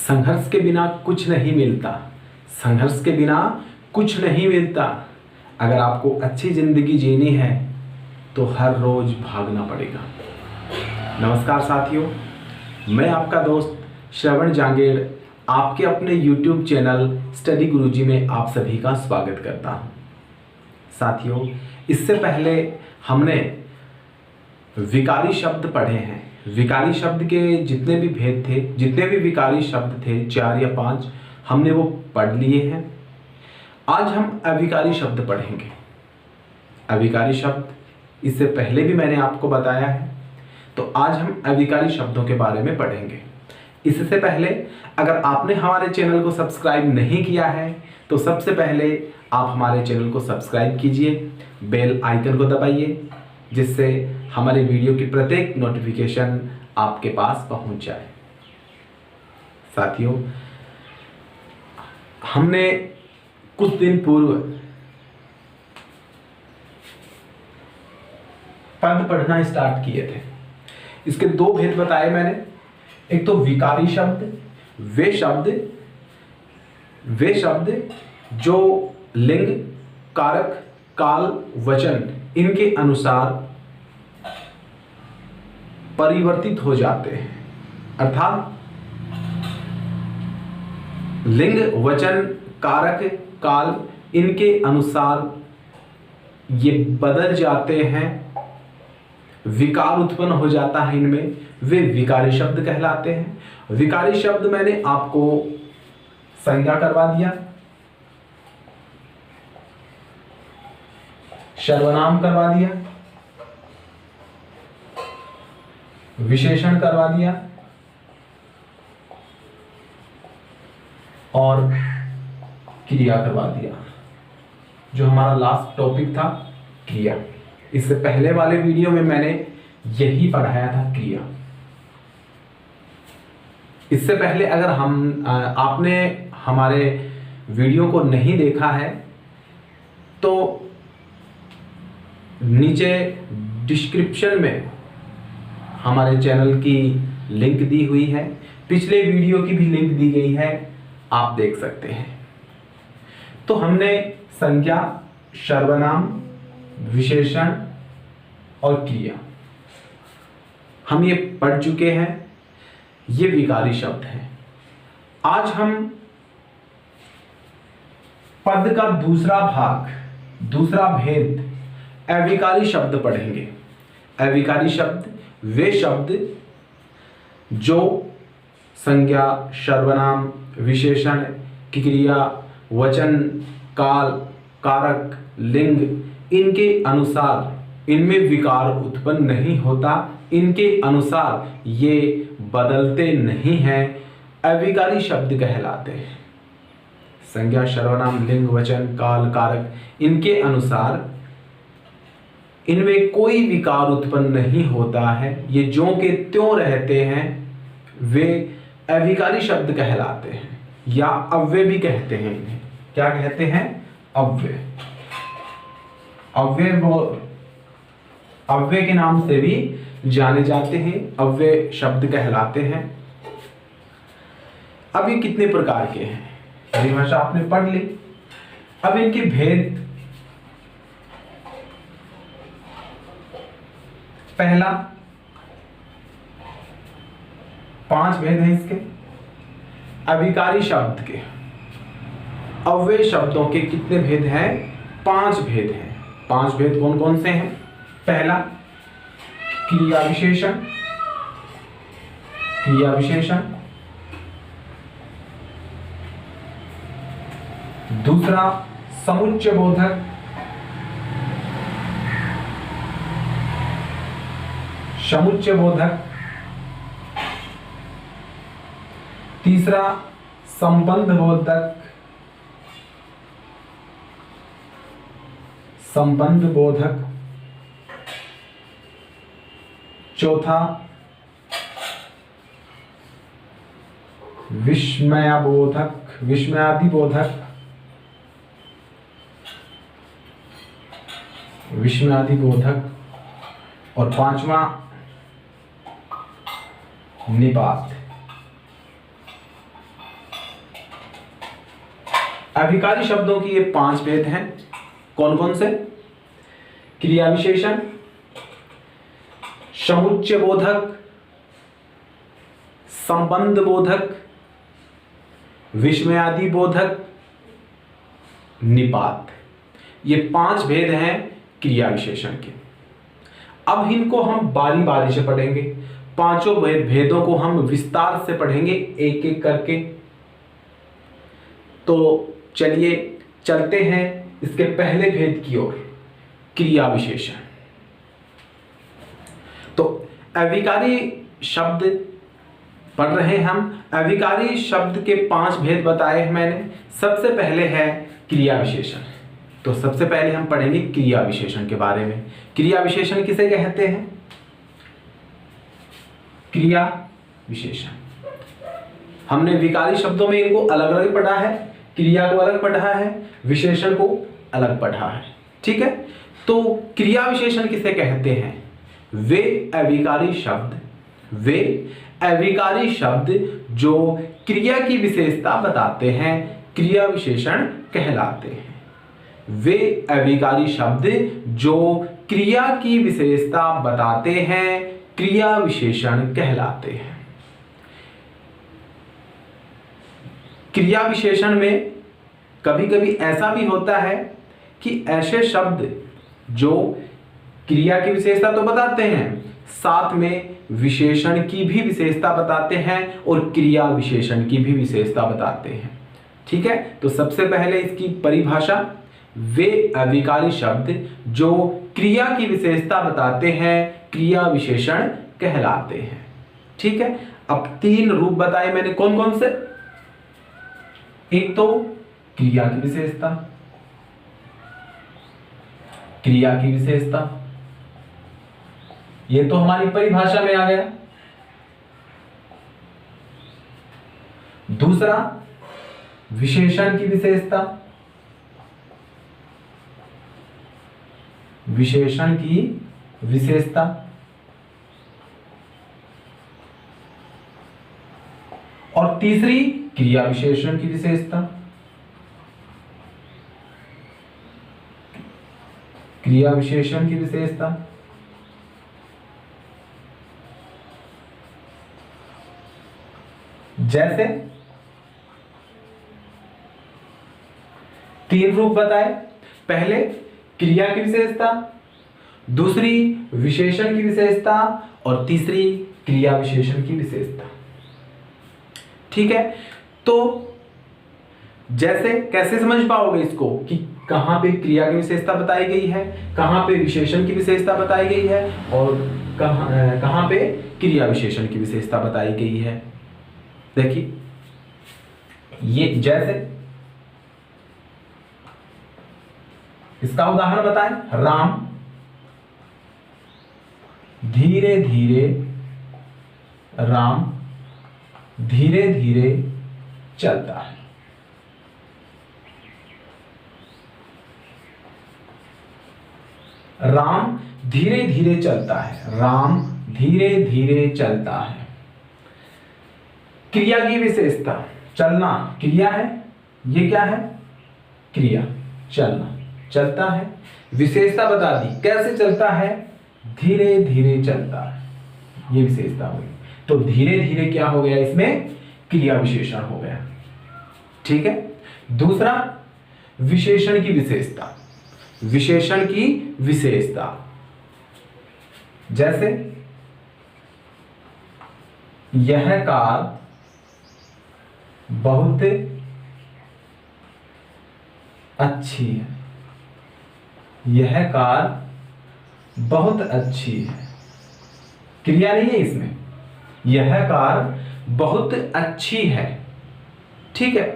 संघर्ष के बिना कुछ नहीं मिलता। संघर्ष के बिना कुछ नहीं मिलता। अगर आपको अच्छी ज़िंदगी जीनी है तो हर रोज़ भागना पड़ेगा। नमस्कार साथियों, मैं आपका दोस्त श्रवण जांगेड़ आपके अपने YouTube चैनल स्टडी गुरुजी में आप सभी का स्वागत करता हूँ। साथियों, इससे पहले हमने विकारी शब्द पढ़े हैं। विकारी शब्द के जितने भी भेद थे, जितने भी विकारी शब्द थे 4 या 5, हमने वो पढ़ लिए हैं। आज हम अविकारी शब्द पढ़ेंगे। अविकारी शब्द इससे पहले भी मैंने आपको बताया है, तो आज हम अविकारी शब्दों के बारे में पढ़ेंगे। इससे पहले अगर आपने हमारे चैनल को सब्सक्राइब नहीं किया है तो सबसे पहले आप हमारे चैनल को सब्सक्राइब कीजिए, बेल आइकन को दबाइए, जिससे हमारे वीडियो की प्रत्येक नोटिफिकेशन आपके पास पहुंच जाए। साथियों, हमने कुछ दिन पूर्व पद पढ़ना स्टार्ट किए थे। इसके 2 भेद बताए मैंने। एक तो विकारी शब्द, वे शब्द जो लिंग, कारक, काल, वचन इनके अनुसार परिवर्तित हो जाते हैं। अर्थात लिंग, वचन, कारक, काल इनके अनुसार ये बदल जाते हैं, विकार उत्पन्न हो जाता है इनमें, वे विकारी शब्द कहलाते हैं। विकारी शब्द मैंने आपको संज्ञा करवा दिया, सर्वनाम करवा दिया, विशेषण करवा दिया और क्रिया करवा दिया। जो हमारा लास्ट टॉपिक था क्रिया। इससे पहले वाले वीडियो में मैंने यही पढ़ाया था, क्रिया। इससे पहले अगर आपने हमारे वीडियो को नहीं देखा है तो नीचे डिस्क्रिप्शन में हमारे चैनल की लिंक दी हुई है, पिछले वीडियो की भी लिंक दी गई है, आप देख सकते हैं। तो हमने संज्ञा, सर्वनाम, विशेषण और क्रिया हम ये पढ़ चुके हैं। ये विकारी शब्द हैं। आज हम पद का दूसरा भाग, दूसरा भेद अविकारी शब्द पढ़ेंगे। अविकारी शब्द वे शब्द जो संज्ञा, सर्वनाम, विशेषण, क्रिया, वचन, काल, कारक, लिंग इनके अनुसार इनमें विकार उत्पन्न नहीं होता, इनके अनुसार ये बदलते नहीं हैं, अविकारी शब्द कहलाते हैं। संज्ञा, सर्वनाम, लिंग, वचन, काल, कारक इनके अनुसार इनमें कोई विकार उत्पन्न नहीं होता है, ये ज्यों के त्यों रहते हैं, वे अविकारी शब्द कहलाते हैं या अव्यय भी कहते हैं। इन्हें क्या कहते हैं? अव्यय। अव्यय के नाम से भी जाने जाते हैं, अव्यय शब्द कहलाते हैं। अब ये कितने प्रकार के हैं परिभाषा आपने पढ़ ली। अब इनके भेद, पहला 5 भेद हैं इसके। अविकारी शब्द के, अव्यय शब्दों के कितने भेद हैं? 5 भेद हैं। 5 भेद कौन कौन से हैं? पहला क्रिया विशेषण, क्रिया विशेषण। दूसरा समुच्चय बोधक, समुच्चय बोधक। तीसरा संबंध बोधक, संबंध बोधक। चौथा विस्मयाबोधक, विस्मयादि बोधक, विस्मयादि बोधक। और 5वां निपात। अभिकारी शब्दों की ये 5 भेद हैं। कौन कौन से? क्रिया विशेषण, समुच्चय बोधक, संबंध बोधक, विस्मयादि बोधक, निपात। ये 5 भेद हैं क्रिया विशेषण के। अब इनको हम बारी बारी से पढ़ेंगे। पांचों भेदों को हम विस्तार से पढ़ेंगे एक एक करके। तो चलिए चलते हैं इसके पहले भेद की ओर, क्रिया विशेषण। तो अभिकारी शब्द पढ़ रहे हैं हम। अभिकारी शब्द के 5 भेद बताए हैं मैंने। सबसे पहले है क्रिया विशेषण। तो सबसे पहले हम पढ़ेंगे क्रिया विशेषण के बारे में। क्रिया विशेषण किसे कहते हैं? क्रिया विशेषण हमने विकारी शब्दों में इनको अलग अलग पढ़ा है, क्रिया को अलग पढ़ा है, विशेषण को अलग पढ़ा है। ठीक है, तो क्रिया विशेषण किसे कहते हैं? वे अविकारी शब्द जो क्रिया की विशेषता बताते हैं क्रिया विशेषण कहलाते हैं। वे अविकारी शब्द जो क्रिया की विशेषता बताते हैं क्रिया विशेषण कहलाते हैं। क्रिया विशेषण में कभी कभी ऐसा भी होता है कि ऐसे शब्द जो क्रिया की विशेषता तो बताते हैं, साथ में विशेषण की भी विशेषता बताते हैं और क्रिया विशेषण की भी विशेषता बताते हैं। ठीक है, तो सबसे पहले इसकी परिभाषा, वे अविकारी शब्द जो क्रिया की विशेषता बताते हैं क्रिया विशेषण कहलाते हैं। ठीक है, अब 3 रूप बताए मैंने। कौन कौन से? एक तो क्रिया की विशेषता, क्रिया की विशेषता, ये तो हमारी परिभाषा में आ गया। दूसरा विशेषण की विशेषता, विशेषण की विशेषता, और तीसरी क्रिया विशेषण की विशेषता, क्रिया विशेषण की विशेषता। जैसे 3 रूप बताए। पहले क्रिया की विशेषता, दूसरी विशेषण की विशेषता और तीसरी क्रिया विशेषण की विशेषता। ठीक है, तो जैसे कैसे समझ पाओगे इसको कि कहां पे क्रिया की विशेषता बताई गई है, कहां पे विशेषण की विशेषता बताई गई है और कहां पे क्रिया विशेषण की विशेषता बताई गई है। देखिए, ये जैसे इसका उदाहरण बताएं। राम धीरे धीरे, राम धीरे धीरे चलता है। राम धीरे धीरे चलता है, राम धीरे धीरे चलता है। क्रिया की विशेषता, चलना क्रिया है, ये क्या है? क्रिया, चलना, चलता है। विशेषता बता दी, कैसे चलता है? धीरे धीरे चलता है, ये विशेषता हुई। तो धीरे धीरे क्या हो गया? इसमें क्रिया विशेषण हो गया। ठीक है, दूसरा विशेषण की विशेषता, विशेषण की विशेषता। जैसे यह कार बहुत अच्छी है, यह कार बहुत अच्छी है। क्रिया नहीं है इसमें, यह कार बहुत अच्छी है। ठीक है,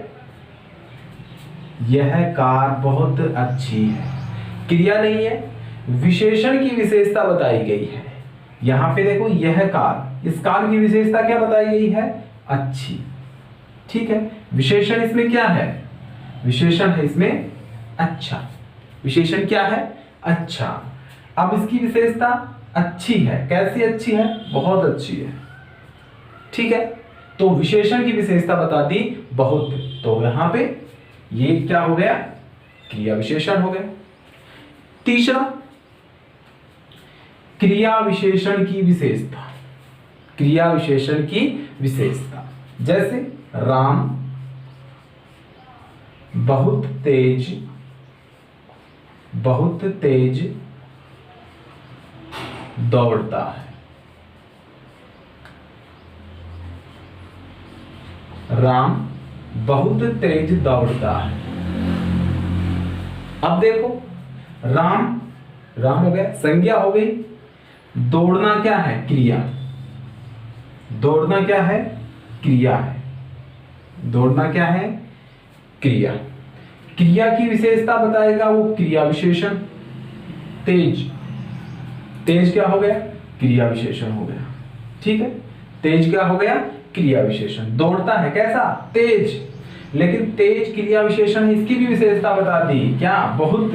यह कार बहुत अच्छी है, क्रिया नहीं है, विशेषण की विशेषता बताई गई है। यहां पे देखो, यह कार, इस कार की विशेषता क्या बताई गई है? अच्छी। ठीक है, विशेषण इसमें क्या है? विशेषण है इसमें अच्छा। विशेषण क्या है? अच्छा। अब इसकी विशेषता अच्छी है। कैसी अच्छी है? बहुत अच्छी है। ठीक है, तो विशेषण की विशेषता बता दी बहुत, तो यहां पे ये क्या हो गया, क्रिया विशेषण हो गया। तीसरा, क्रिया विशेषण की विशेषता। क्रिया विशेषण की विशेषता, जैसे राम बहुत तेज दौड़ता है। राम बहुत तेज दौड़ता है। अब देखो, राम हो गया, संज्ञा हो गई। दौड़ना क्या है, क्रिया। दौड़ना क्या है, क्रिया है। दौड़ना क्या है, क्रिया। क्रिया की विशेषता बताएगा वो क्रिया विशेषण। तेज क्या हो गया, क्रिया विशेषण हो गया। ठीक है, तेज क्या हो गया, क्रिया विशेषण। दौड़ता है कैसा, तेज, लेकिन तेज क्रिया विशेषण, इसकी भी विशेषता बता दी, क्या, बहुत।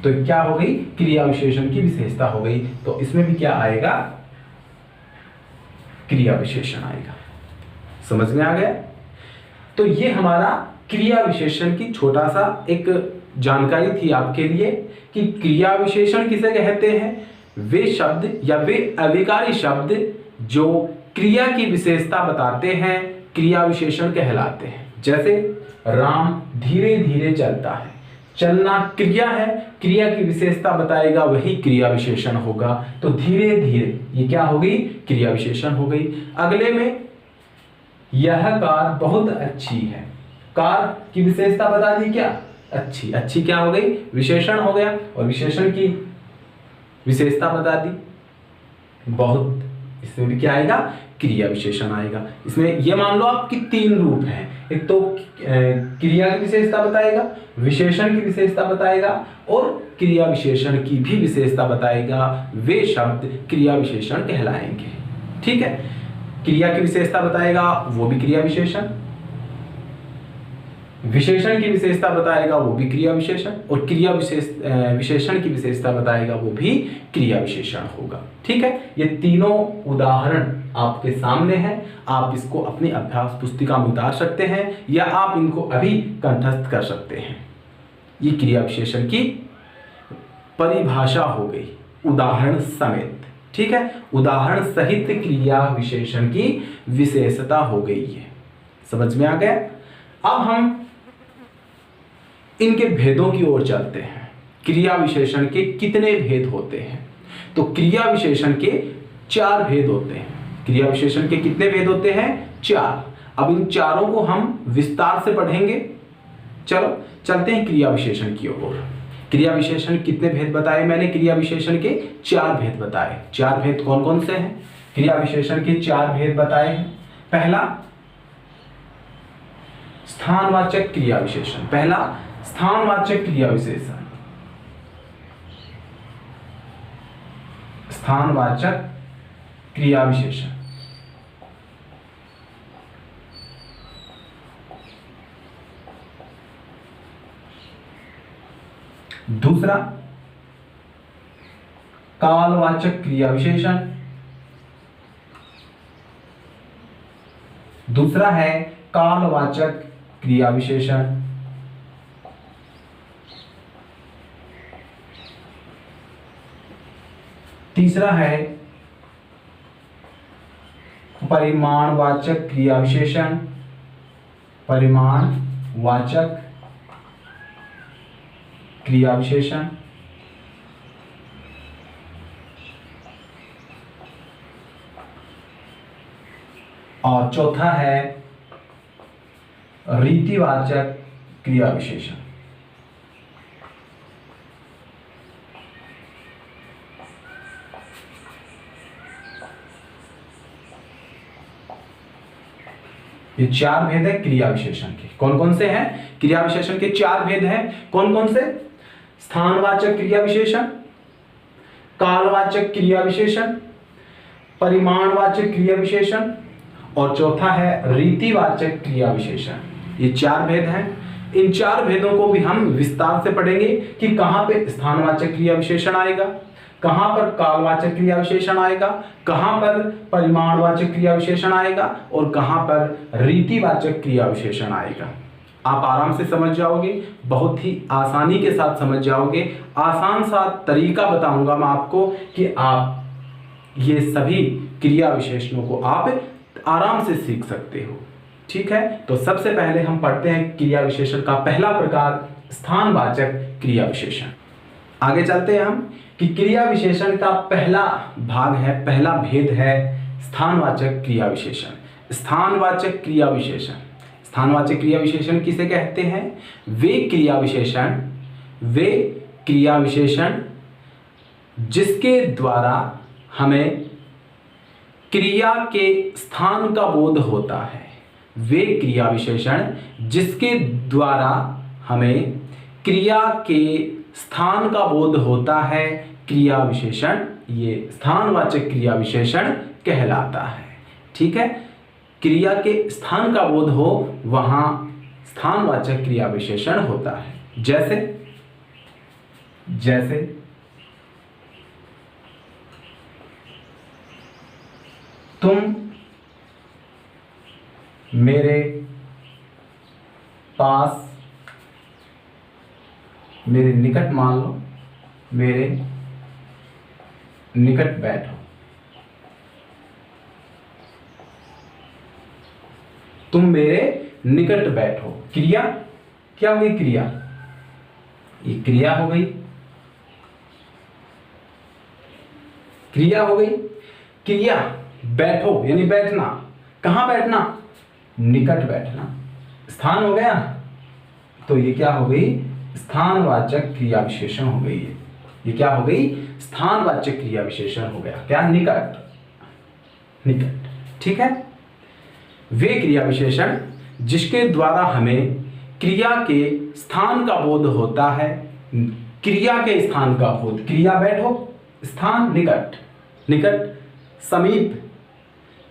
तो क्या हो गई, क्रिया विशेषण की विशेषता हो गई। तो इसमें भी क्या आएगा, क्रिया विशेषण आएगा। समझ में आ गया। तो ये हमारा क्रिया विशेषण की छोटा सा एक जानकारी थी आपके लिए कि क्रिया विशेषण किसे कहते हैं। वे शब्द या वे अविकारी शब्द जो क्रिया की विशेषता बताते हैं क्रिया विशेषण कहलाते हैं। जैसे राम धीरे धीरे चलता है, चलना क्रिया है, क्रिया की विशेषता बताएगा वही क्रिया विशेषण होगा। तो धीरे धीरे ये क्या हो गई, क्रिया विशेषण हो गई। अगले में, यह कार बहुत अच्छी है। कार की विशेषता बता दी, क्या, अच्छी। अच्छी क्या हो गई, विशेषण हो गया, और विशेषण की विशेषता बता दी बहुत। इसमें भी क्या आएगा, क्रिया विशेषण आएगा। इसमें ये मान लो आपकी तीन रूप हैं, एक तो क्रिया की विशेषता बताएगा, विशेषण की विशेषता बताएगा, और क्रिया विशेषण की भी विशेषता बताएगा। वे शब्द क्रिया विशेषण कहलाएंगे। ठीक है, क्रिया की विशेषता बताएगा वो भी क्रिया विशेषण, विशेषण की विशेषता बताएगा वो भी क्रिया विशेषण, और क्रिया विशेषण की विशेषता बताएगा वो भी क्रिया विशेषण होगा। ठीक है, ये तीनों उदाहरण आपके सामने हैं। आप इसको अपनी अभ्यास पुस्तिका में उतार सकते हैं या आप इनको अभी कंठस्थ कर सकते हैं। ये क्रिया विशेषण की परिभाषा हो गई, उदाहरण समेत। ठीक है, उदाहरण सहित क्रिया विशेषण की विशेषता हो गई है। समझ में आ गया। अब हम इनके भेदों की ओर चलते हैं। क्रिया विशेषण के कितने भेद होते हैं? तो क्रिया विशेषण के 4 भेद होते हैं। क्रिया विशेषण के कितने भेद होते हैं? 4। अब इन चारों को हम विस्तार से पढ़ेंगे। चलो चलते हैं क्रिया विशेषण की ओर। क्रिया विशेषण कितने भेद बताए मैंने? क्रिया विशेषण के 4 भेद बताए। 4 भेद कौन कौन से हैं? क्रिया विशेषण के 4 भेद बताए हैं। पहला, स्थानवाचक क्रिया विशेषण। पहला, स्थानवाचक क्रिया विशेषण। स्थानवाचक क्रिया विशेषण। दूसरा, कालवाचक क्रिया विशेषण। दूसरा है कालवाचक क्रिया विशेषण। तीसरा है परिमाणवाचक क्रिया विशेषण। परिमाणवाचक क्रिया विशेषण। और चौथा है रीतिवाचक क्रिया विशेषण। ये 4 भेद है क्रिया विशेषण के। कौन कौन से हैं? क्रिया विशेषण के 4 भेद हैं। कौन कौन से? स्थानवाचक क्रिया विशेषण, कालवाचक क्रिया विशेषण, परिमाणवाचक क्रिया विशेषण, और चौथा है रीतिवाचक क्रिया विशेषण। ये 4 भेद हैं। इन 4 भेदों को भी हम विस्तार से पढ़ेंगे कि कहां पे स्थानवाचक क्रिया विशेषण आएगा, कहां पर कालवाचक क्रिया विशेषण आएगा, कहां पर परिमाणवाचक क्रिया विशेषण आएगा, और कहां पर रीतिवाचक क्रिया विशेषण आएगा। आप आराम से समझ जाओगे, बहुत ही आसानी के साथ समझ जाओगे। आसान सा तरीका बताऊंगा मैं आपको कि आप ये सभी क्रिया विशेषणों को आप आराम से सीख सकते हो। ठीक है, तो सबसे पहले हम पढ़ते हैं क्रिया विशेषण का पहला प्रकार, स्थानवाचक क्रिया विशेषण। आगे चलते हैं हम कि क्रिया विशेषण का पहला भाग है, पहला भेद है स्थानवाचक क्रिया विशेषण। स्थानवाचक क्रिया विशेषण, स्थानवाचक क्रिया विशेषण किसे कहते हैं? वे क्रिया विशेषण जिसके द्वारा हमें क्रिया के स्थान का बोध होता है। वे क्रिया विशेषण जिसके द्वारा हमें क्रिया के स्थान का बोध होता है, क्रिया विशेषण ये स्थानवाचक क्रिया विशेषण कहलाता है। ठीक है, क्रिया के स्थान का बोध हो वहां स्थानवाचक क्रिया विशेषण होता है। जैसे तुम मेरे पास, मेरे निकट, मान लो मेरे निकट बैठो। तुम मेरे निकट बैठो। क्रिया क्या हो गई? क्रिया, ये क्रिया हो गई, क्रिया हो गई। क्रिया बैठो यानी बैठना, कहां बैठना? निकट बैठना। स्थान हो गया, तो ये क्या हो गई? स्थानवाचक क्रिया विशेषण हो गई है। ये क्या हो गई? स्थानवाचक क्रिया विशेषण हो गया। क्या? निकट, निकट। ठीक है, वे क्रिया विशेषण जिसके द्वारा हमें क्रिया के स्थान का बोध होता है। क्रिया के स्थान का बोध, क्रिया बैठो, स्थान निकट, निकट समीप,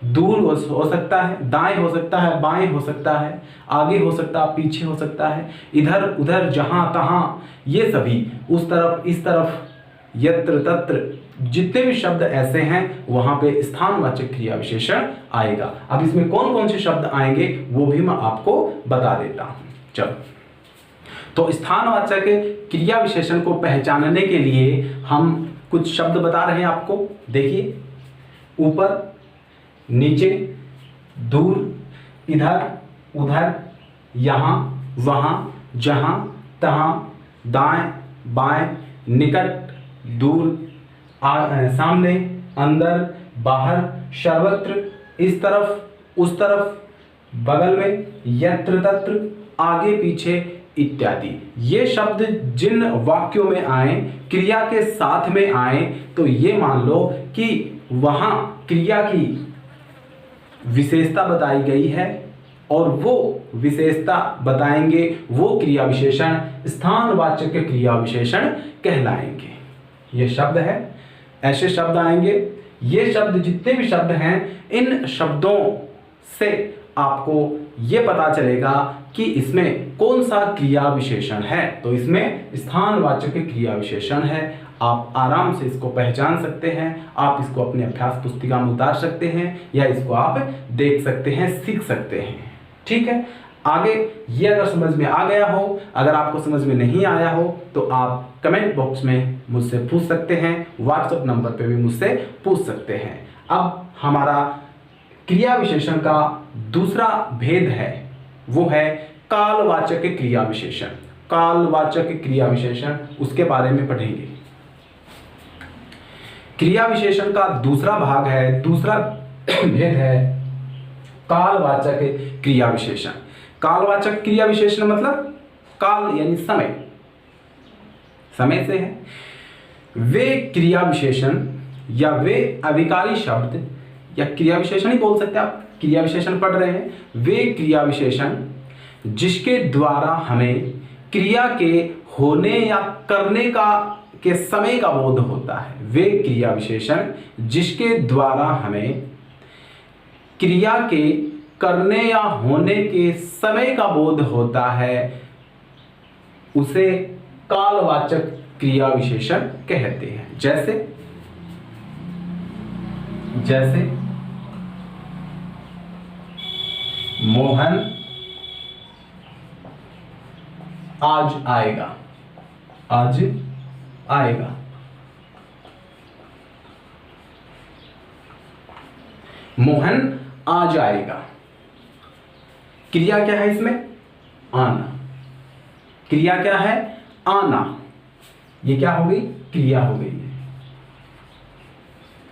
दूर हो सकता है, दाएं हो सकता है, बाएं हो सकता है, आगे हो सकता है, पीछे हो सकता है, इधर उधर, जहां तहां, ये सभी, उस तरफ, इस तरफ, यत्र तत्र, जितने भी शब्द ऐसे हैं वहां पे स्थानवाचक क्रिया विशेषण आएगा। अब इसमें कौन कौन से शब्द आएंगे वो भी मैं आपको बता देता हूं। चलो, तो स्थानवाचक क्रिया विशेषण को पहचानने के लिए हम कुछ शब्द बता रहे हैं आपको। देखिए, ऊपर, नीचे, दूर, इधर उधर, यहां वहां, जहां तहां, दाएं बाएं, निकट दूर, सामने अंदर बाहर, सर्वत्र, इस तरफ उस तरफ, बगल में, यत्र तत्र, आगे पीछे इत्यादि। ये शब्द जिन वाक्यों में आए, क्रिया के साथ में आए, तो ये मान लो कि वहां क्रिया की विशेषता बताई गई है और वो विशेषता बताएंगे वो क्रिया विशेषण स्थानवाचक क्रिया विशेषण कहलाएंगे। ये शब्द है, ऐसे शब्द आएंगे। ये शब्द, जितने भी शब्द हैं, इन शब्दों से आपको ये पता चलेगा कि इसमें कौन सा क्रिया विशेषण है। तो इसमें स्थानवाचक क्रिया विशेषण है। आप आराम से इसको पहचान सकते हैं। आप इसको अपने अभ्यास पुस्तिका में उतार सकते हैं या इसको आप देख सकते हैं, सीख सकते हैं। ठीक है, आगे ये अगर समझ में आ गया हो, अगर आपको समझ में नहीं आया हो तो आप कमेंट बॉक्स में मुझसे पूछ सकते हैं, व्हाट्सएप नंबर पे भी मुझसे पूछ सकते हैं। अब हमारा क्रिया विशेषण का दूसरा भेद है, वो है कालवाचक क्रिया विशेषण। कालवाचक क्रिया विशेषण, उसके बारे में पढ़ेंगे। क्रिया विशेषण का दूसरा भाग है, दूसरा भेद है कालवाचक क्रिया विशेषण। कालवाचक क्रिया विशेषण मतलब काल यानी समय, समय से है। वे क्रिया विशेषण या वे अविकारी शब्द, या क्रिया विशेषण ही बोल सकते हैं आप, क्रिया विशेषण पढ़ रहे हैं। वे क्रिया विशेषण जिसके द्वारा हमें क्रिया के होने या करने का के समय का बोध होता है। वे क्रिया विशेषण जिसके द्वारा हमें क्रिया के करने या होने के समय का बोध होता है, उसे कालवाचक क्रिया विशेषण कहते हैं। जैसे मोहन आज आएगा, आज आएगा। मोहन आज आएगा। क्रिया क्या है इसमें? आना। क्रिया क्या है? आना। ये क्या हो गई? क्रिया हो गई है।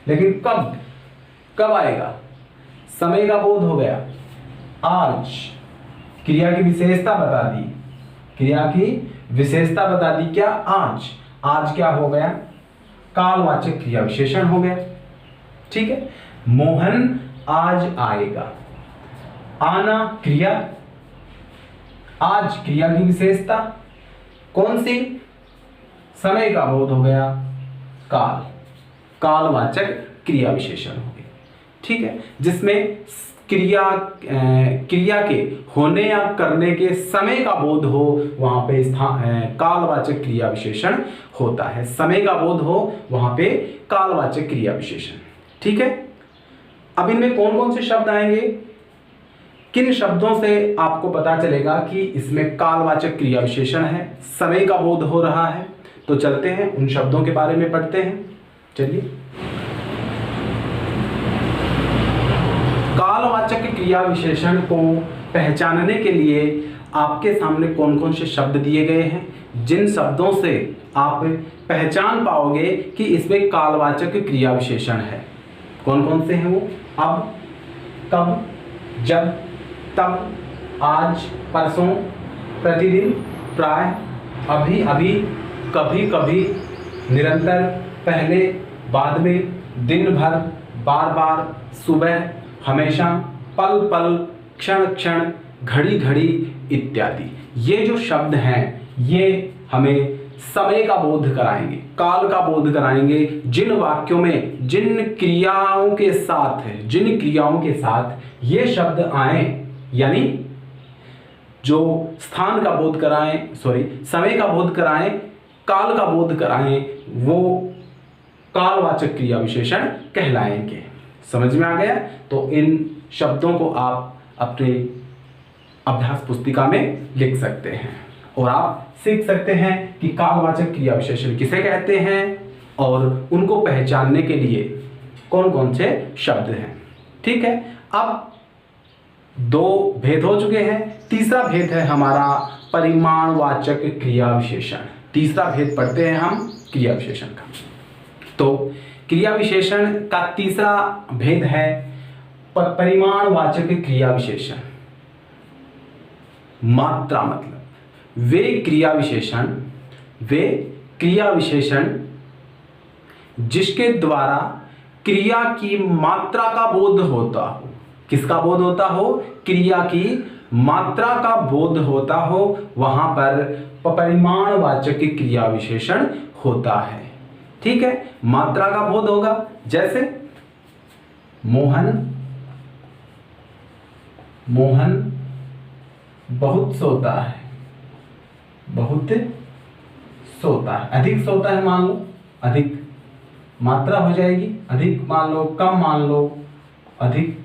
लेकिन कब कब आएगा? समय का बोध हो गया। आज क्रिया की विशेषता बता दी। क्रिया की विशेषता बता दी क्या? आज। आज क्या हो गया? कालवाचक क्रिया विशेषण हो गया। ठीक है। मोहन आज आएगा। आना क्रिया, आज क्रिया की विशेषता कौन सी? समय का बोध हो गया। काल, कालवाचक क्रिया विशेषण हो गया। ठीक है। जिसमें क्रिया के होने या करने के समय का बोध हो, वहां पे कालवाचक क्रिया विशेषण होता है। समय का बोध हो, वहां पे कालवाचक क्रिया विशेषण। ठीक है। अब इनमें कौन कौन से शब्द आएंगे, किन शब्दों से आपको पता चलेगा कि इसमें कालवाचक क्रिया विशेषण है, समय का बोध हो रहा है? तो चलते हैं उन शब्दों के बारे में पढ़ते हैं। चलिए। कालवाचक क्रिया विशेषण को पहचानने के लिए आपके सामने कौन कौन से शब्द दिए गए हैं, जिन शब्दों से आप पहचान पाओगे कि इसमें कालवाचक क्रिया विशेषण है। कौन कौन से हैं वो? अब, कब, जब, तब, आज, परसों, प्रतिदिन, प्राय, अभी अभी, कभी कभी, निरंतर, पहले, बाद में, दिन भर, बार बार, सुबह, हमेशा, पल पल, क्षण क्षण, घड़ी घड़ी इत्यादि। ये जो शब्द हैं ये हमें समय का बोध कराएंगे, काल का बोध कराएंगे। जिन वाक्यों में जिन क्रियाओं के साथ ये शब्द आए, यानी जो स्थान का बोध कराएं, समय का बोध कराएं, काल का बोध कराएं, वो कालवाचक क्रिया विशेषण कहलाएंगे। समझ में आ गया? तो इन शब्दों को आप अपने अभ्यास पुस्तिका में लिख सकते हैं और आप सीख सकते हैं कि कालवाचक क्रिया विशेषण किसे कहते हैं और उनको पहचानने के लिए कौन कौन से शब्द हैं। ठीक है। अब दो भेद हो चुके हैं, तीसरा भेद है हमारा परिमाणवाचक क्रिया विशेषण। तीसरा भेद पढ़ते हैं हम क्रिया विशेषण का। तो क्रिया विशेषण का तीसरा भेद है परिमाणवाचक क्रिया विशेषण। मात्रा मतलब वे क्रिया विशेषण जिसके द्वारा क्रिया की मात्रा का बोध होता हो। किसका बोध होता हो? क्रिया की मात्रा का बोध होता हो, वहां पर परिमाणवाचक क्रिया विशेषण होता है। ठीक है। मात्रा का बोध होगा, जैसे मोहन बहुत सोता है, बहुत सोता है। अधिक सोता है मान लो, अधिक मात्रा हो जाएगी, अधिक मान लो, कम मान लो, अधिक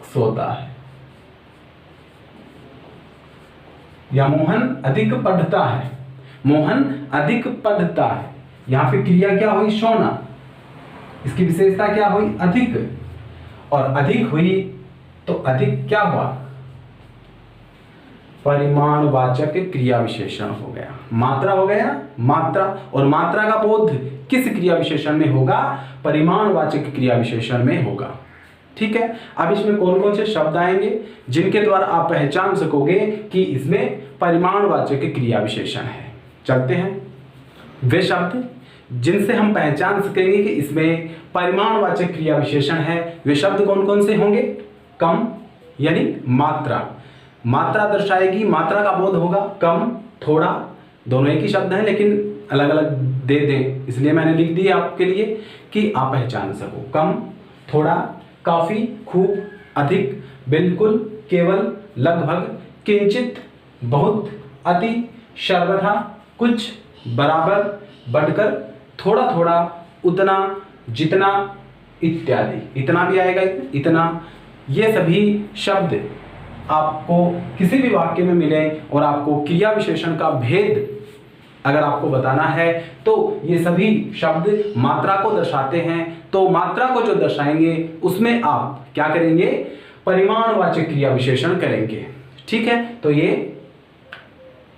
सोता है। या मोहन अधिक पढ़ता है, मोहन अधिक पढ़ता है। यहां पे क्रिया क्या हुई? सोना। इसकी विशेषता क्या हुई? अधिक। और अधिक हुई तो अधिक क्या हुआ? परिमाणवाचक क्रिया विशेषण हो गया। मात्रा हो गया, मात्रा। और मात्रा का बोध किस क्रिया विशेषण में होगा? परिमाणवाचक क्रिया विशेषण में होगा। ठीक है। अब इसमें कौन कौन से शब्द आएंगे जिनके द्वारा आप पहचान सकोगे कि इसमें परिमाणवाचक क्रिया विशेषण है? चलते हैं। वे शब्द जिनसे हम पहचान सकेंगे कि इसमें परिमाणवाचक क्रिया विशेषण है, वे शब्द कौन कौन से होंगे? कम यानी मात्रा, मात्रा दर्शाएगी, मात्रा का बोध होगा। कम, थोड़ा, दोनों एक ही शब्द हैं लेकिन अलग अलग दे दें, इसलिए मैंने लिख दिया आपके लिए कि आप पहचान सको। कम, थोड़ा, काफी, खूब, अधिक, बिल्कुल, केवल, लगभग, किंचित, बहुत, अति, सर्वथा, कुछ, बराबर, बढ़कर, थोड़ा थोड़ा, उतना, जितना इत्यादि। इतना भी आएगा, इतना। ये सभी शब्द आपको किसी भी वाक्य में मिले और आपको क्रिया विशेषण का भेद अगर आपको बताना है, तो ये सभी शब्द मात्रा को दर्शाते हैं। तो मात्रा को जो दर्शाएंगे उसमें आप क्या करेंगे, परिमाणवाचक क्रिया विशेषण करेंगे। ठीक है, तो ये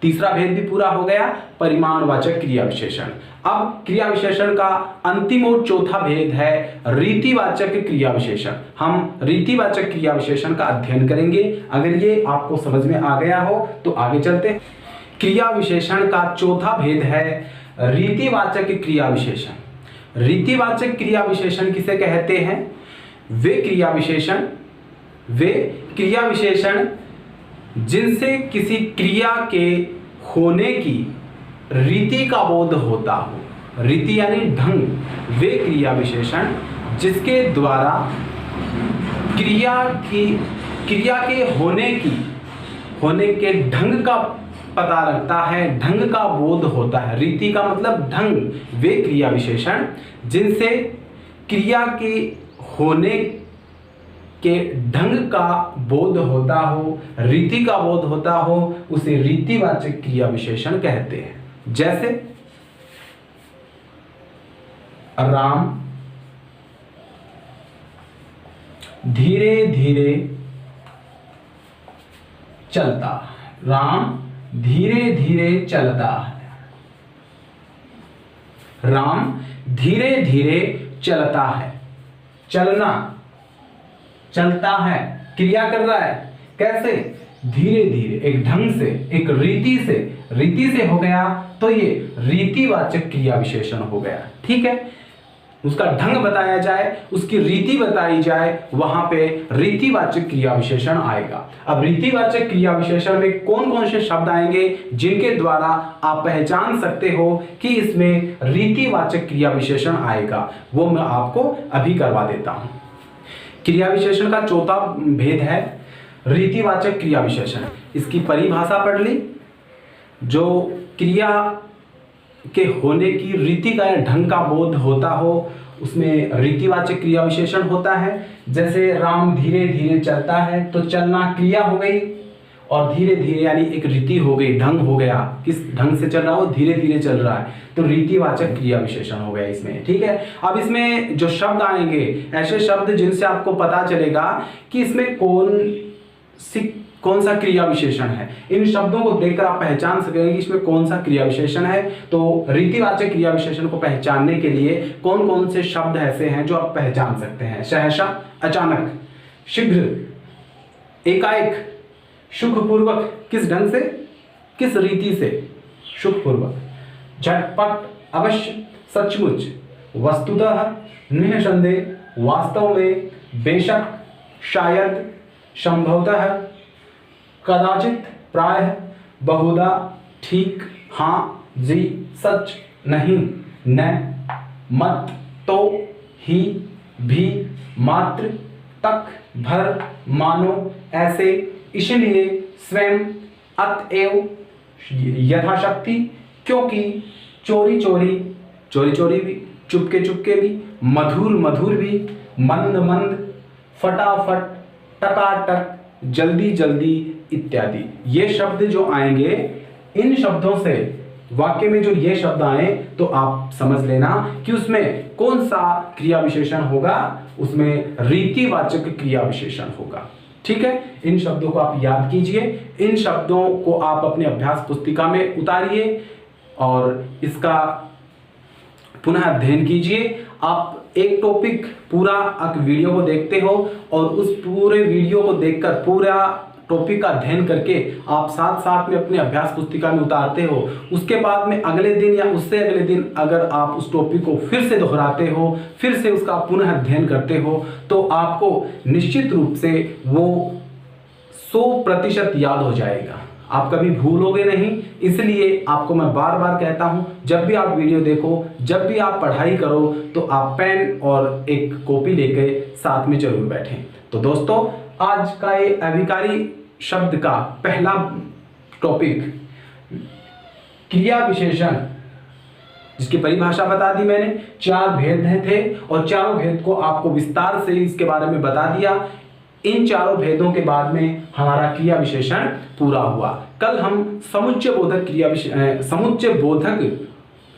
तीसरा भेद भी पूरा हो गया, परिमाणवाचक क्रिया विशेषण। अब क्रिया विशेषण का अंतिम और चौथा भेद है रीतिवाचक क्रिया विशेषण। हम रीतिवाचक क्रिया विशेषण का अध्ययन करेंगे। अगर ये आपको समझ में आ गया हो तो आगे चलते हैं। क्रिया विशेषण का चौथा भेद है रीतिवाचक क्रिया विशेषण। रीतिवाचक क्रिया विशेषण किसे कहते हैं? वे क्रिया विशेषण जिनसे किसी क्रिया के होने की रीति का बोध होता हो। रीति यानी ढंग। वे क्रिया विशेषण जिसके द्वारा क्रिया के होने के ढंग का पता लगता है, ढंग का बोध होता है। रीति का मतलब ढंग। वे क्रिया विशेषण जिनसे क्रिया के होने के ढंग का बोध होता हो, रीति का बोध होता हो, उसे रीतिवाचक क्रिया विशेषण कहते हैं। जैसे राम धीरे धीरे चलता। राम धीरे धीरे चलता है। राम धीरे धीरे चलता है। चलना, चलता है, क्रिया कर रहा है। कैसे? धीरे धीरे, एक ढंग से, एक रीति से हो गया, तो ये रीतिवाचक क्रिया विशेषण हो गया। ठीक है, उसका ढंग बताया जाए, उसकी रीति बताई जाए, वहां पे रीतिवाचक क्रिया विशेषण आएगा। अब रीतिवाचक क्रिया विशेषण में कौन कौन से शब्द आएंगे जिनके द्वारा आप पहचान सकते हो कि इसमें रीतिवाचक क्रिया विशेषण आएगा, वो मैं आपको अभी करवा देता हूं। क्रिया विशेषण का चौथा भेद है रीतिवाचक क्रिया विशेषण। इसकी परिभाषा पढ़ ली। जो क्रिया के होने की रीति का या ढंग का बोध होता हो, उसमें रीतिवाचक क्रिया विशेषण होता है। जैसे राम धीरे धीरे चलता है, तो चलना क्रिया हो गई, और धीरे धीरे यानी एक रीति हो गई, ढंग हो गया। किस ढंग से चल रहा हो? धीरे धीरे चल रहा है, तो रीतिवाचक क्रिया विशेषण हो गया इसमें। ठीक है, अब इसमें जो शब्द आएंगे, ऐसे शब्द जिनसे आपको पता चलेगा कि इसमें कौन सा क्रिया विशेषण है। इन शब्दों को देखकर आप पहचान सकेंगे कि इसमें कौन सा क्रिया विशेषण है। तो रीतिवाचक क्रिया विशेषण को पहचानने के लिए कौन कौन से शब्द ऐसे हैं जो आप पहचान सकते हैं? सहसा, अचानक, शीघ्र, एकाएक, सुखपूर्वक, किस ढंग से, किस रीति से, सुखपूर्वक, झटपट, अवश्य, सचमुच, वस्तुतः, निःसंदेह, वास्तव में, बेशक, शायद, संभवतः, कदाचित, प्रायः, बहुधा, ठीक, हाँ, जी, सच, नहीं, न, मत, तो, ही, भी, मात्र, तक, भर, मानो, ऐसे, इसलिए, स्वयं, अतएव, यथाशक्ति, क्योंकि, चोरी चोरी भी, चुपके भी, मधुर भी, मंद फटाफट, टकाटक, जल्दी इत्यादि। ये शब्द जो आएंगे, इन शब्दों से वाक्य में जो ये शब्द आए, तो आप समझ लेना कि उसमें कौन सा क्रिया विशेषण होगा। उसमें रीतिवाचक क्रिया विशेषण होगा। ठीक है, इन शब्दों को आप याद कीजिए। इन शब्दों को आप अपने अभ्यास पुस्तिका में उतारिए और इसका पुनः अध्ययन कीजिए। आप एक टॉपिक पूरा वीडियो को देखते हो और उस पूरे वीडियो को देखकर पूरा टॉपिक का अध्ययन करके आप साथ साथ में अपने अभ्यास पुस्तिका में उतारते हो। उसके बाद में अगले दिन या उससे अगले दिन अगर आप उस टॉपिक को फिर से दोहराते हो, फिर से उसका पुनः अध्ययन करते हो, तो आपको निश्चित रूप से वो 100% याद हो जाएगा। आप कभी भूलोगे नहीं। इसलिए आपको मैं बार बार कहता हूं, जब भी आप वीडियो देखो, जब भी आप पढ़ाई करो, तो आप पेन और एक कॉपी लेके साथ में जरूर बैठें। तो दोस्तों, आज का ये अभिकारी शब्द का पहला टॉपिक क्रिया विशेषण, जिसकी परिभाषा बता दी मैंने, 4 भेद थे और चारों भेद को आपको विस्तार से इसके बारे में बता दिया। इन चारों भेदों के बाद में हमारा क्रिया विशेषण पूरा हुआ। कल हम समुच्चय बोधक समुच्चय बोधक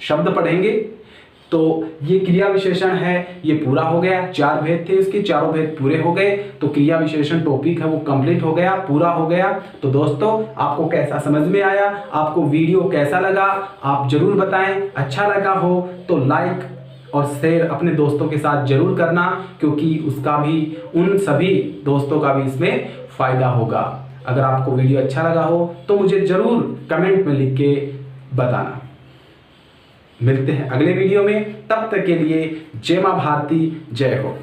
शब्द पढ़ेंगे। तो ये क्रिया विशेषण है, ये पूरा हो गया। 4 भेद थे इसके, चारों भेद पूरे हो गए। तो क्रिया विशेषण टॉपिक है वो कंप्लीट हो गया, पूरा हो गया। तो दोस्तों आपको कैसा समझ में आया, आपको वीडियो कैसा लगा, आप जरूर बताएं। अच्छा लगा हो तो लाइक और शेयर अपने दोस्तों के साथ जरूर करना, क्योंकि उसका भी, उन सभी दोस्तों का भी इसमें फायदा होगा। अगर आपको वीडियो अच्छा लगा हो तो मुझे जरूर कमेंट में लिख के बताना। मिलते हैं अगले वीडियो में, तब तक के लिए जय मां भारती, जय हो।